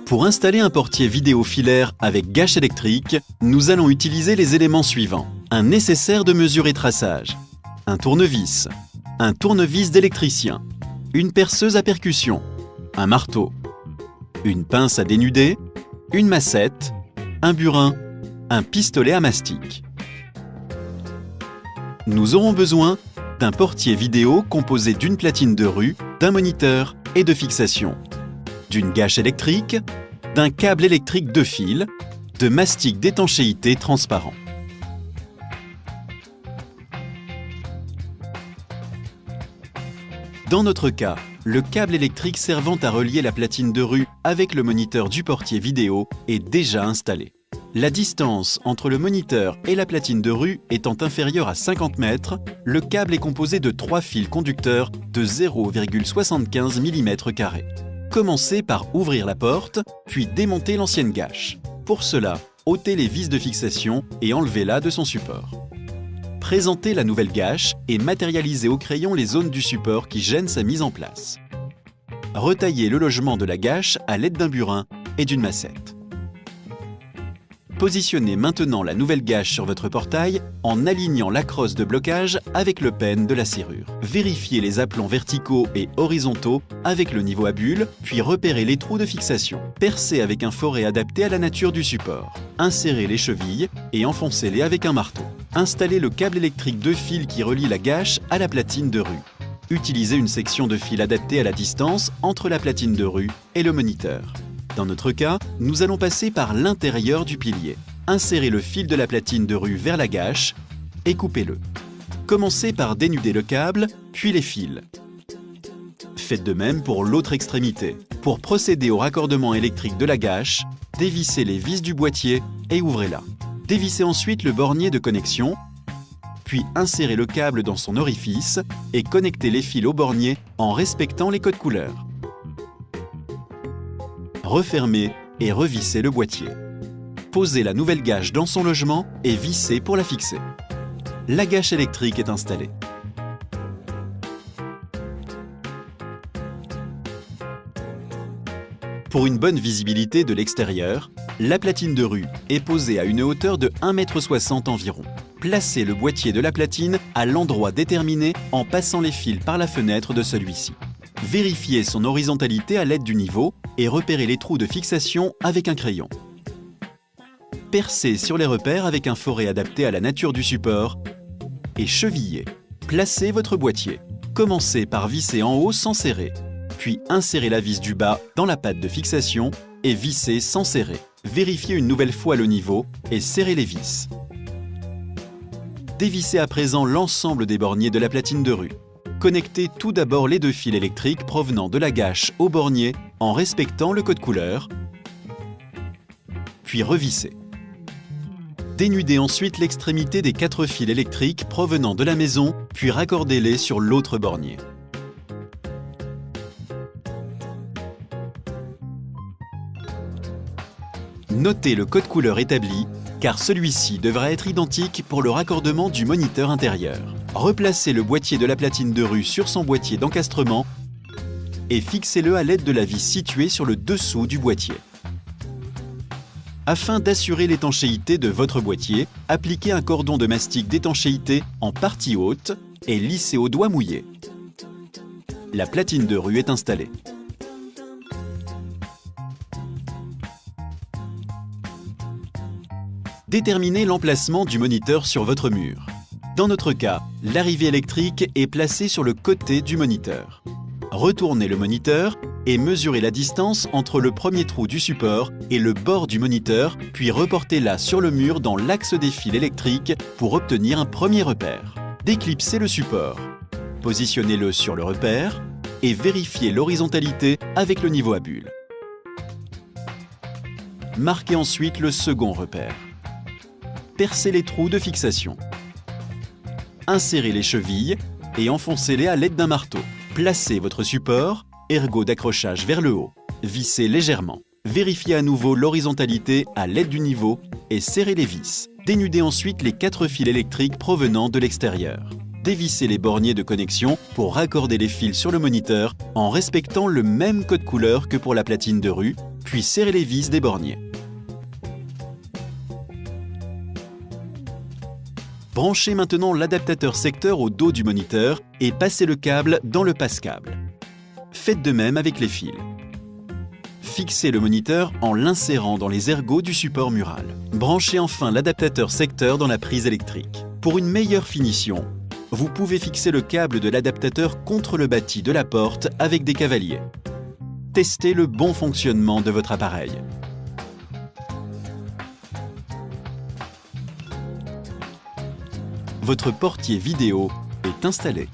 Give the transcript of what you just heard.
Pour installer un portier vidéo filaire avec gâche électrique, nous allons utiliser les éléments suivants. Un nécessaire de mesure et traçage, un tournevis d'électricien, une perceuse à percussion, un marteau, une pince à dénuder, une massette, un burin, un pistolet à mastic. Nous aurons besoin d'un portier vidéo composé d'une platine de rue, d'un moniteur et de fixation, d'une gâche électrique, d'un câble électrique 2 fils, de mastic d'étanchéité transparent. Dans notre cas, le câble électrique servant à relier la platine de rue avec le moniteur du portier vidéo est déjà installé. La distance entre le moniteur et la platine de rue étant inférieure à 50 mètres, le câble est composé de 3 fils conducteurs de 0,75 mm². Commencez par ouvrir la porte, puis démonter l'ancienne gâche. Pour cela, ôtez les vis de fixation et enlevez-la de son support. Présentez la nouvelle gâche et matérialisez au crayon les zones du support qui gênent sa mise en place. Retaillez le logement de la gâche à l'aide d'un burin et d'une massette. Positionnez maintenant la nouvelle gâche sur votre portail en alignant la crosse de blocage avec le pêne de la serrure. Vérifiez les aplombs verticaux et horizontaux avec le niveau à bulle, puis repérez les trous de fixation. Percez avec un foret adapté à la nature du support. Insérez les chevilles et enfoncez-les avec un marteau. Installez le câble électrique 2 fils qui relie la gâche à la platine de rue. Utilisez une section de fil adaptée à la distance entre la platine de rue et le moniteur. Dans notre cas, nous allons passer par l'intérieur du pilier. Insérez le fil de la platine de rue vers la gâche et coupez-le. Commencez par dénuder le câble, puis les fils. Faites de même pour l'autre extrémité. Pour procéder au raccordement électrique de la gâche, dévissez les vis du boîtier et ouvrez-la. Dévissez ensuite le bornier de connexion, puis insérez le câble dans son orifice et connectez les fils au bornier en respectant les codes couleurs. Refermez et revissez le boîtier. Posez la nouvelle gâche dans son logement et vissez pour la fixer. La gâche électrique est installée. Pour une bonne visibilité de l'extérieur, la platine de rue est posée à une hauteur de 1,60 m environ. Placez le boîtier de la platine à l'endroit déterminé en passant les fils par la fenêtre de celui-ci. Vérifiez son horizontalité à l'aide du niveau et repérez les trous de fixation avec un crayon. Percez sur les repères avec un foret adapté à la nature du support et chevillez. Placez votre boîtier. Commencez par visser en haut sans serrer, puis insérez la vis du bas dans la patte de fixation et vissez sans serrer. Vérifiez une nouvelle fois le niveau et serrez les vis. Dévissez à présent l'ensemble des borniers de la platine de rue. Connectez tout d'abord les 2 fils électriques provenant de la gâche au bornier en respectant le code couleur, puis revissez. Dénudez ensuite l'extrémité des 4 fils électriques provenant de la maison, puis raccordez-les sur l'autre bornier. Notez le code couleur établi, car celui-ci devra être identique pour le raccordement du moniteur intérieur. Replacez le boîtier de la platine de rue sur son boîtier d'encastrement et fixez-le à l'aide de la vis située sur le dessous du boîtier. Afin d'assurer l'étanchéité de votre boîtier, appliquez un cordon de mastic d'étanchéité en partie haute et lissez au doigt mouillé. La platine de rue est installée. Déterminez l'emplacement du moniteur sur votre mur. Dans notre cas, l'arrivée électrique est placée sur le côté du moniteur. Retournez le moniteur et mesurez la distance entre le premier trou du support et le bord du moniteur, puis reportez-la sur le mur dans l'axe des fils électriques pour obtenir un premier repère. Déclipsez le support. Positionnez-le sur le repère et vérifiez l'horizontalité avec le niveau à bulle. Marquez ensuite le second repère. Percez les trous de fixation. Insérez les chevilles et enfoncez-les à l'aide d'un marteau. Placez votre support, ergot d'accrochage vers le haut. Vissez légèrement. Vérifiez à nouveau l'horizontalité à l'aide du niveau et serrez les vis. Dénudez ensuite les 4 fils électriques provenant de l'extérieur. Dévissez les borniers de connexion pour raccorder les fils sur le moniteur en respectant le même code couleur que pour la platine de rue, puis serrez les vis des borniers. Branchez maintenant l'adaptateur secteur au dos du moniteur et passez le câble dans le passe-câble. Faites de même avec les fils. Fixez le moniteur en l'insérant dans les ergots du support mural. Branchez enfin l'adaptateur secteur dans la prise électrique. Pour une meilleure finition, vous pouvez fixer le câble de l'adaptateur contre le bâti de la porte avec des cavaliers. Testez le bon fonctionnement de votre appareil. Votre portier vidéo est installé.